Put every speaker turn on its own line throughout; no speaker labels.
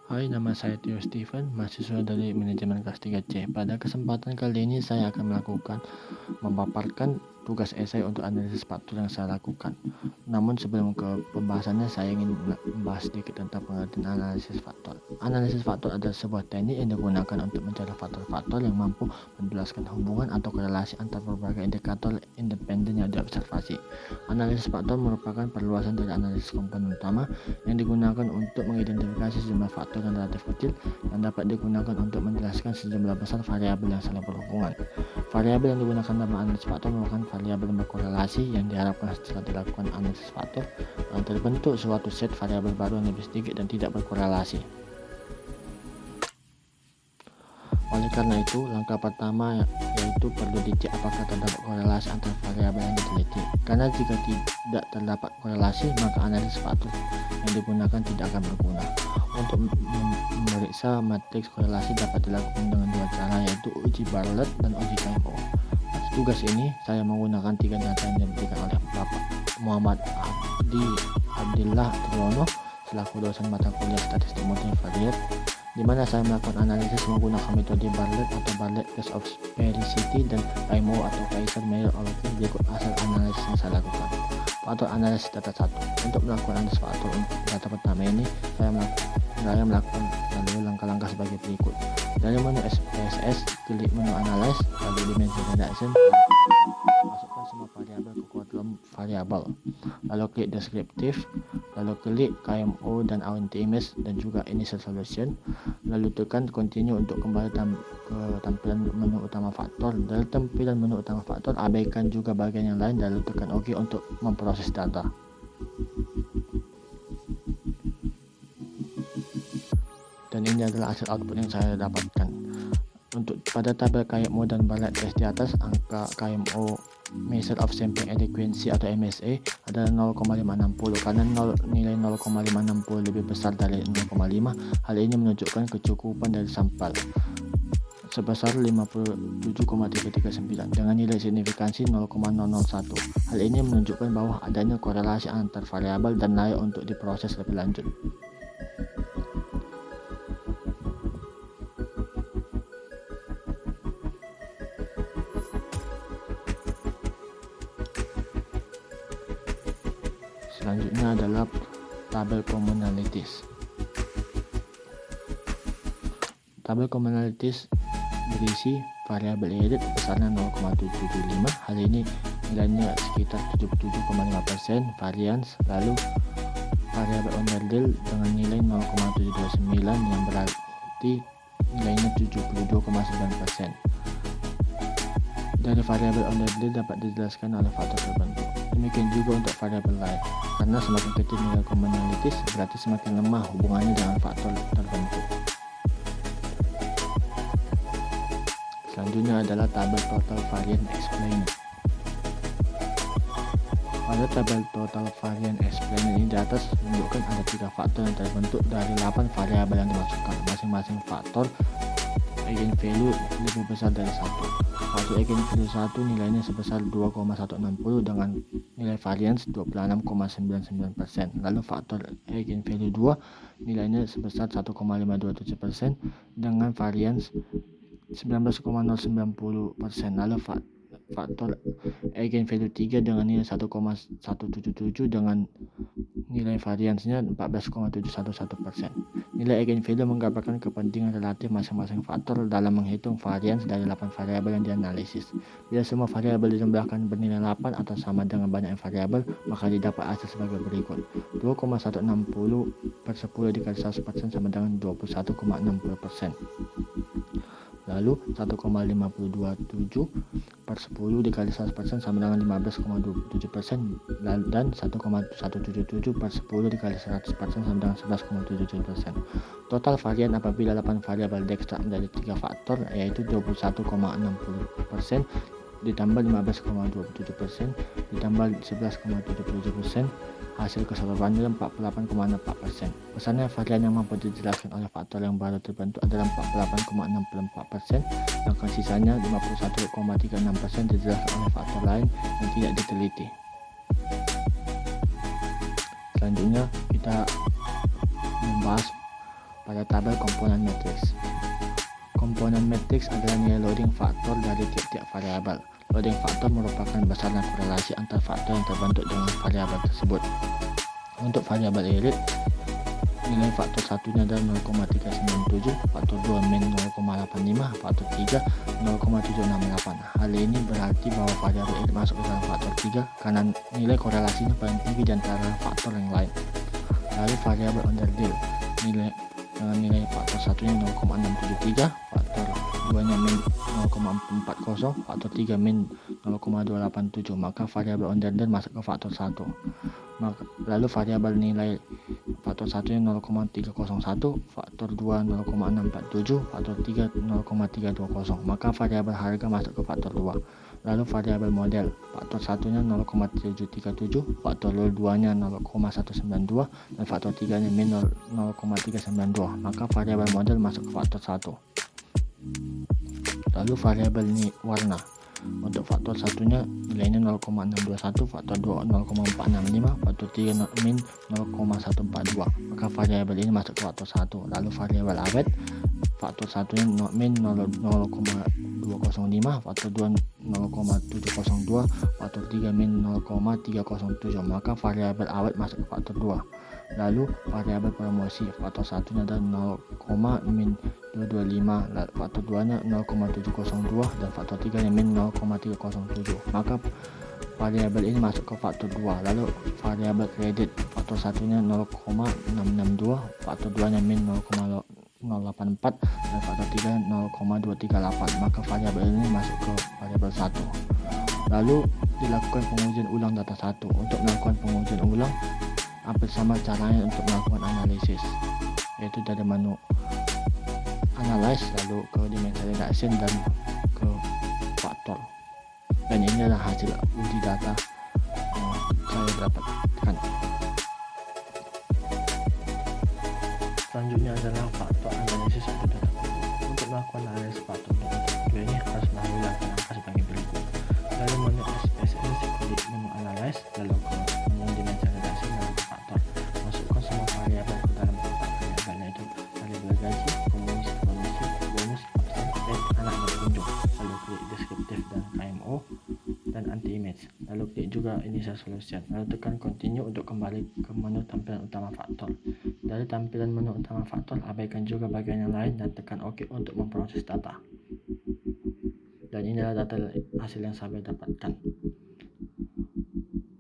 Hai, nama saya Theo Steven, mahasiswa dari Manajemen Kelas 3C. Pada kesempatan kali ini saya akan memaparkan tugas esai untuk analisis faktor yang saya lakukan. Namun sebelum ke pembahasannya, saya ingin membahas sedikit tentang pengertian analisis faktor. Analisis faktor adalah sebuah teknik yang digunakan untuk mencari faktor-faktor yang mampu menjelaskan hubungan atau korelasi antar berbagai indikator independen yang diobservasi. Analisis faktor merupakan perluasan dari analisis komponen utama yang digunakan untuk mengidentifikasi sejumlah faktor yang relatif kecil yang dapat digunakan untuk menjelaskan sejumlah besar variabel yang saling berhubungan. Variabel yang digunakan dalam analisis faktor merupakan variabel berkorelasi yang diharapkan setelah dilakukan analisis faktor terbentuk suatu set variabel baru yang lebih sedikit dan tidak berkorelasi. Oleh karena itu, langkah pertama yaitu perlu dicek apakah terdapat korelasi antar variabel yang diteliti. Karena jika tidak terdapat korelasi, maka analisis faktor yang digunakan tidak akan berguna. Untuk memeriksa matriks korelasi dapat dilakukan dengan dua cara, yaitu uji Bartlett dan uji KMO. Pada tugas ini, saya menggunakan tiga data yang diberikan oleh Bapak Muhammad Abdillah Triyono selaku dosen mata kuliah statistik multivariat, di mana saya melakukan analisis menggunakan metode Bartlett atau Bartlett Test of Sphericity dan KMO atau Kaiser-Meyer Olkin. Berikut hasil analisis yang saya lakukan. Faktor analisis data 1. Untuk melakukan analisis faktor untuk data pertama ini, saya melakukan langkah-langkah sebagai berikut. Dari menu SPSS, klik menu Analyze, lalu dimensi reduction, masukkan semua variabel ke kolom variabel, lalu klik Descriptive, lalu klik KMO dan Anti-Image dan juga Initial Solution, lalu tekan Continue untuk kembali ke tampilan menu utama faktor. Dari tampilan menu utama faktor, abaikan juga bagian yang lain, lalu tekan OK untuk memproses data. Dan ini adalah hasil output yang saya dapatkan. Untuk pada tabel KMO dan Bartlett test di atas, angka KMO Measure of Sampling Adequacy atau MSA adalah 0,560. Karena nilai 0,560 lebih besar dari 0,5, hal ini menunjukkan kecukupan dari sampel sebesar 57,339 dengan nilai signifikansi 0,001. Hal ini menunjukkan bahwa adanya korelasi antar variabel dan layak untuk diproses lebih lanjut. Selanjutnya adalah tabel commonalities. Tabel commonalities berisi variabel edit besarnya 0,775, hal ini nilainya sekitar 77,5%, varians, lalu variabel underdale dengan nilai 0,729 yang berarti nilainya 72,9%. Dari variabel underdale dapat dijelaskan oleh faktor tertentu. Demikian juga untuk variabel lain, karena semakin kecil nilai commonalities berarti semakin lemah hubungannya dengan faktor tertentu. Selanjutnya adalah tabel total variance explainer. Pada tabel total variance explainer ini di atas menunjukkan ada 3 faktor yang terbentuk dari 8 variabel yang dimasukkan. Masing-masing faktor eigenvalue lebih besar dari 1. Faktor eigenvalue 1 nilainya sebesar 2,160 dengan nilai variance 26,99%. Lalu faktor eigenvalue 2 nilainya sebesar 1,527% dengan variance 19,090%. Lalu faktor eigenvalue 3 dengan nilai 1,177 dengan nilai variansnya 14,711%. Nilai eigenvalue menggambarkan kepentingan relatif masing-masing faktor dalam menghitung varians dari 8 variabel yang dianalisis. Bila semua variabel dijumlahkan bernilai 8 atau sama dengan banyak variabel, maka didapat hasil sebagai berikut. 2,160 per 10 dikali 100% sama dengan 21,60%. Lalu 1,527 per 10 dikali 100% sama dengan 15,27%, dan 1,177 per 10 dikali 100% sama dengan 11,77%. Total varian apabila 8 variabel diekstrak menjadi 3 faktor, yaitu 21,60% ditambah 15,27% ditambah 11,77%, hasil keseluruhannya 48,64%. Pesannya, varian yang mampu dijelaskan oleh faktor yang baru terbentuk adalah 48,64%, sedangkan sisanya 51,36% dijelaskan oleh faktor lain yang tidak diteliti. Selanjutnya kita membahas pada tabel komponen matriks. Komponen matriks adalah nilai loading faktor dari tiap-tiap variabel. Loading faktor merupakan besaran korelasi antar faktor yang terbentuk dengan variabel tersebut. Untuk variabel irit, nilai faktor satunya adalah 0,397, faktor 2 min 0,85, faktor 3 0,768. Hal ini berarti bahwa variabel irit masuk ke dalam faktor 3 karena nilai korelasinya paling tinggi di antara faktor yang lain. Lalu variabel underdale, nilai faktor satunya 0,673, faktor 2 nya min 0,440, faktor 3 min 0,287, maka variabel underdale masuk ke faktor 1. Lalu variabel nilai faktor satunya 0,301, faktor 2 0,647, faktor 3 0,320, maka variabel harga masuk ke faktor 2. Lalu variabel model, faktor satunya 0,737, faktor 2 nya 0,192, dan faktor 3 nya min 0,392, maka variabel model masuk ke faktor 1. Lalu variabel ini warna, untuk faktor satunya nilainya 0,621, faktor 2 0,465, faktor 3 min 0,142, maka variabel ini masuk ke faktor 1. Lalu variabel awet, faktor satunya min 0,205, faktor 2 0,702, faktor 3 min 0,307, maka variabel awet masuk ke faktor 2. Lalu variabel promosi, faktor satunya adalah 0,min 225, faktor 2 nya 0,702, dan faktor 3 nya min 0,307, maka variabel ini masuk ke faktor 2. Lalu variabel kredit, faktor satunya 0,662, faktor 2 nya min 0,084, dan faktor 3 0,238, maka variabel ini masuk ke variabel 1. Lalu dilakukan pengujian ulang data 1. Untuk melakukan pengujian ulang, hampir sama caranya untuk melakukan analisis, yaitu dari menu analyze, lalu ke dimensi reduction, dan ke faktor. Dan ini adalah hasil uji data yang saya dapatkan. Selanjutnya adalah faktor analisis atau data kubu. Untuk melakukan analisis faktor data kubu ini harus melalui langkah-langkah sebagai berikut. Lalu menu SPSS, klik menu analyze, lalu ke menu dimensi reduction, lalu ke faktor. Masukkan semua variabel ke dalam kotak variabel, yaitu variabel gaji, komisi, bonus, absen, anak dan pengunjung. Lalu klik deskriptif dan KMO dan anti image. Lalu klik juga initial solution. Lalu tekan continue untuk kembali ke menu tampilan utama faktor. Dari tampilan menu utama faktor, abaikan juga bagian yang lain dan tekan OK untuk memproses data. Dan inilah data hasil yang saya dapatkan.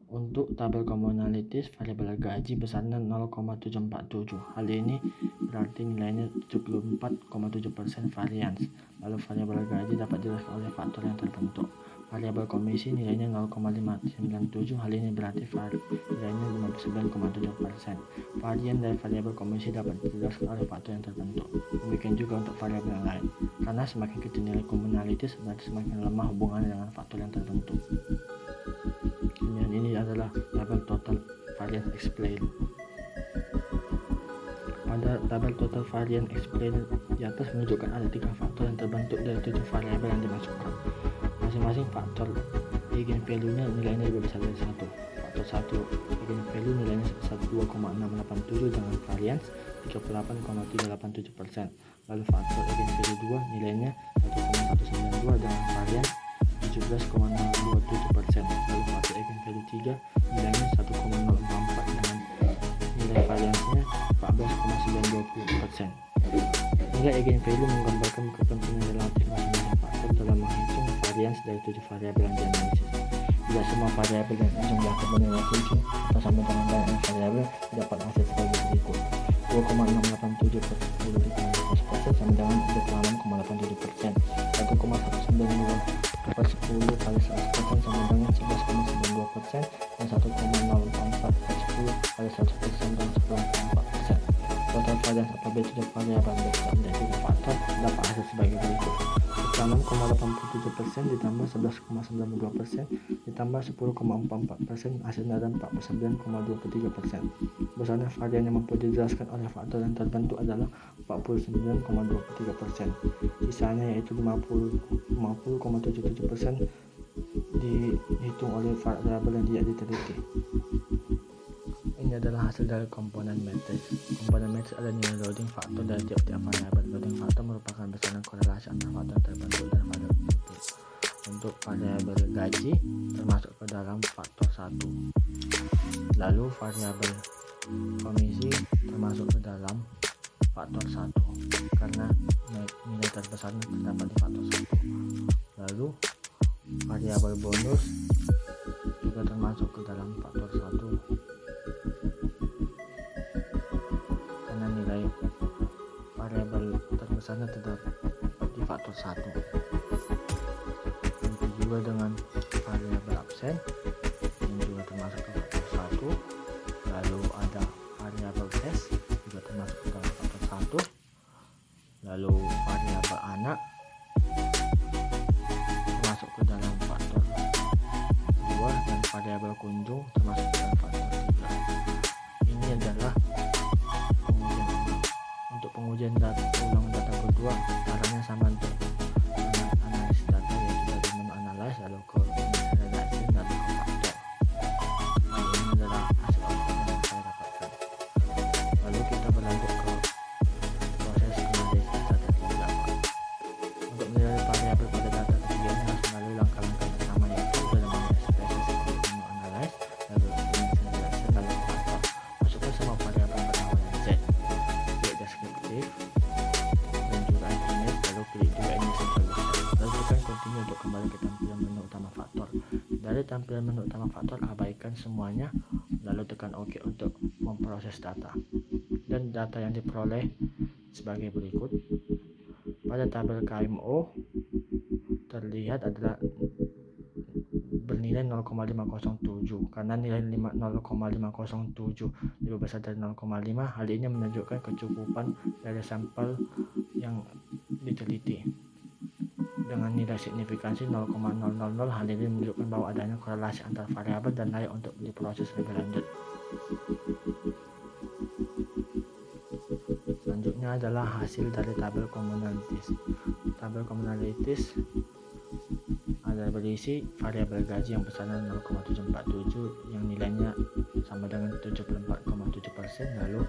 Untuk tabel commonalities, variabel gaji besarnya 0,747. Hal ini berarti nilainya 74,7% variance. Lalu variabel gaji dapat dijelaskan oleh faktor yang terbentuk. Variabel komisi nilainya 0,597. Hal ini berarti nilainya 59,7%. Varian dari variabel komisi dapat dijelaskan oleh faktor yang terbentuk. Demikian juga untuk variabel yang lain. Karena semakin kecil nilai commonalities, berarti semakin lemah hubungannya dengan faktor yang terbentuk. Dan ini adalah tabel total variance explain. Pada tabel total variance explain di atas menunjukkan ada 3 faktor yang terbentuk dari 7 variabel yang dimasukkan. Masing-masing faktor eigenvalue-nya nilainya lebih besar dari 1. Faktor 1 eigenvalue nilainya sebesar 2,687 dengan variance 38,387%. Lalu faktor eigenvalue 2 nilainya 1,192 dengan variance 17,627%. Lalu faktor eigenvalue 3 nilainya 1,044 dengan nilai variance-nya 14,920%. Nilai eigenvalue menggambarkan kepentingan relatif masing-masing faktor dalam menghitung variance dari 7 variabel yang dianalisis. Bila semua variabel yang dijumlahkan bernilai 7 atau sama dengan banyaknya variabel, dapat hasil sebagai berikut. 2,687 per 10 dikali 100% sama dengan 26,87%. 1,192 per 10 kali 100% sama dengan 11,92%, dan 1,044 per 10 kali 100% sama dengan 10,4%. Total variance apabila 7 variabel menjadi 3 faktor dapat hasil sebagai berikut. 6,87% ditambah 11,92% ditambah 10,44%, hasilnya adalah 49,23%. Besaran varian yang mampu dijelaskan oleh faktor yang terbentuk adalah 49,23%. Sisanya yaitu 50,77% dihitung oleh variabel yang tidak diteliti. Ini adalah hasil dari komponen matriks. Komponen matriks ada nilai loading faktor dari tiap-tiap variabel. Loading faktor merupakan besaran korelasi antara faktor yang terbentuk dan variabel input. Untuk variabel gaji termasuk ke dalam faktor 1. Lalu variabel komisi termasuk ke dalam faktor 1 karena nilai terbesarnya terdapat di faktor 1. Lalu variabel bonus juga termasuk ke dalam faktor 1 karena nilai variabel terbesarnya terdapat di faktor 1. Begitu juga dengan variabel absen yang juga termasuk ke faktor 1. Lalu ada variabel tes juga termasuk ke dalam faktor 1. Lalu variabel anak termasuk ke dalam faktor 2 dan variabel kunjung termasuk ke dalam faktor 3. Ini adalah untuk pengujian data ulang data kedua, caranya sama untuk analisis data, yaitu dari menu analyze lalu ke redaksi lalu ke faktor. Nah, ini adalah hasil output yang saya dapatkan. Lalu kita berlanjut ke proses analisis data ketiga. Untuk menilai variabel pada data ketiga ini harus melalui langkah-langkah pertama, yaitu dalam ekspresi seperti menu analyze lalu dimension redaction lalu ke faktor. Masukkan semua variabel pada awalan Z, klik deskriptif dan juga estimate, lalu klik juga initial solution. Lalu tekan continue untuk kembali ke tampilan menu utama faktor. Dari tampilan menu utama faktor abaikan semuanya, lalu tekan OK untuk memproses data. Dan data yang diperoleh sebagai berikut. Pada tabel KMO terlihat adalah bernilai 0,507 karena nilai 0,507 lebih besar dari 0,5. Hal ini menunjukkan kecukupan dari sampel yang diteliti. Dengan nilai signifikansi 0,000, hal ini menunjukkan bahwa adanya korelasi antar variabel dan layak untuk diproses lebih lanjut. Selanjutnya adalah hasil dari tabel commonalities. Tabel commonalities ada berisi variabel gaji yang besarnya 0,747 yang nilainya sama dengan 74,7%, lalu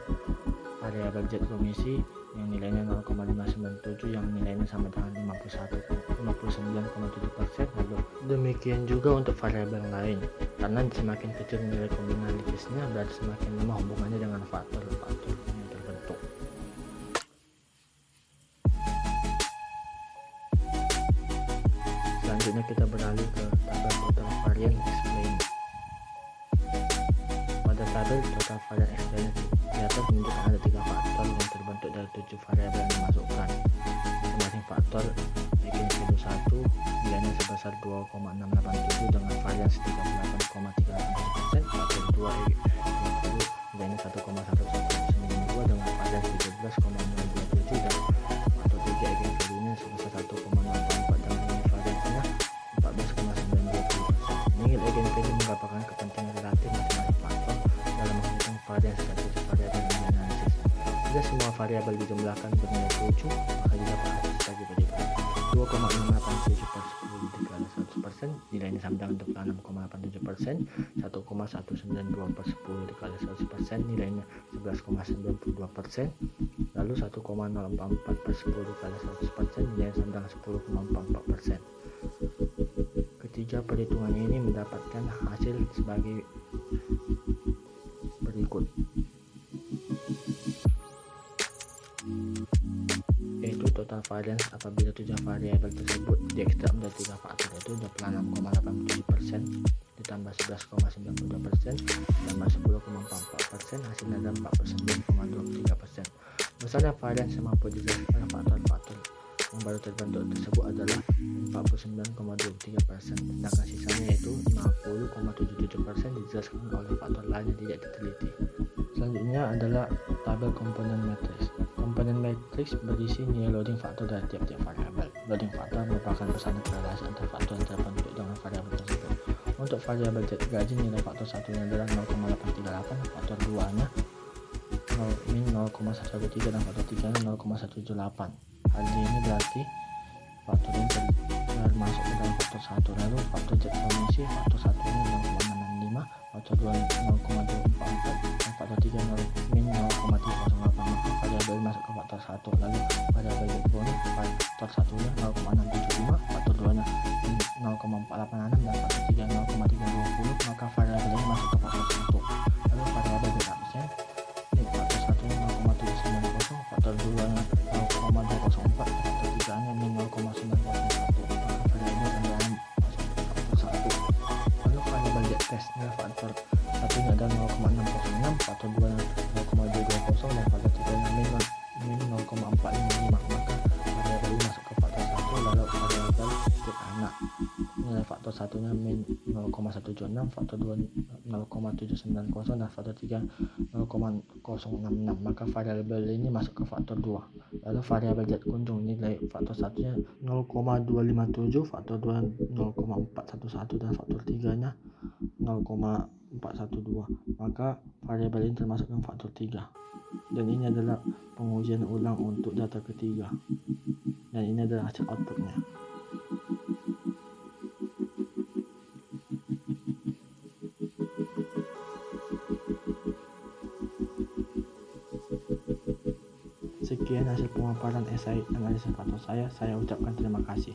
variabel Z komisi yang nilainya 0,597 yang nilainya sama dengan 59,7%. lalu demikian juga untuk variabel lain, karena semakin kecil nilai commonalitiesnya berarti semakin lemah hubungannya dengan faktor-faktor yang terbentuk. Selanjutnya kita beralih ke tabel total variance explain. Pada tabel total variance explain terdapat menunjukkan ada 3 faktor yang terbentuk dari 7 variabel yang dimasukkan. Masing-masing faktor eigenvalue 1 nilainya sebesar 2,687 dengan varians 38,387%, faktor 2 eigenvalue nilainya 1,1192 dengan varians 17,027 dan faktor 3 eigenvalue-nya sebesar 1,044 dengan variansnya 14,920%. Nilai eigenvalue merupakan kepentingan relatif masing-masing faktor dalam menghitung varians dari variabel yang dianalisis. Jika semua variabel dijumlahkan bernilai 7, maka didapat hasil sebagai berikut: 2,687 per 10 dikali 100%, nilainya sama dengan 26,87%, 1,192 per 10 dikali 100%, nilainya 11,92%, lalu 1,044 per 10 dikali 100%, nilainya sama dengan 10,44%. Ketiga perhitungan ini mendapatkan hasil sebagai berikut, yaitu total variance apabila 7 variabel tersebut diekstrak menjadi 3 faktor, yaitu 26,87% ditambah 11,92% tambah 10,44%, hasilnya adalah 49,23%. Besarnya variance mampu dijelaskan oleh faktor-faktor yang baru terbentuk tersebut adalah 49,23%, sedangkan sisanya yaitu 50,77% dijelaskan oleh faktor lain yang tidak diteliti. Selanjutnya adalah tabel komponen matriks. Komponen matriks berisi nilai loading faktor dari tiap-tiap variabel. Loading faktor merupakan besaran korelasi antar faktor yang terbentuk dengan variabel tersebut. Untuk variabel Z gaji, nilai faktor 1-nya adalah 0,838, faktor 2-nya min 0,113 dan faktor 3-nya 0,178. Hal ini berarti faktor yang termasuk ke dalam faktor 1. Lalu faktor Z komisi faktor 1-nya 0,665 faktor 2 0,244 dan faktor 3 min 0,308. Maka variabel ini masuk ke faktor 1. Lalu variabel default ini faktor 1-nya 0,675, faktor 2-nya 0,486 dan faktor 3 0,320. Maka variabel ini masuk ke faktor 1. Lalu variabel beda absen ini faktor 1-nya 0,790, faktor 2-nya 0,204, faktor 3-nya min 0,901. Maka variabel rendahan masuk ke faktor 1. Lalu variabel get test nilai faktor 1-nya adalah 0,606, faktor 2-nya 0,220 dan faktor 3-nya min 0,455. Maka variabel ini masuk ke faktor 1. Lalu variabel get anak nilai faktor 1-nya min 0,176, faktor 2 0,790 dan faktor 3 0,066. Maka variabel ini masuk ke faktor 2. Lalu variabel get kunjung nilai faktor 1-nya 0,257, faktor 2 0,411 dan faktor 3-nya 0,412. Maka variabel ini termasuk yang faktor 3. Dan ini adalah pengujian ulang untuk data ketiga. Dan ini adalah hasil outputnya. Sekian hasil pemaparan esai analisis faktor saya ucapkan terima kasih.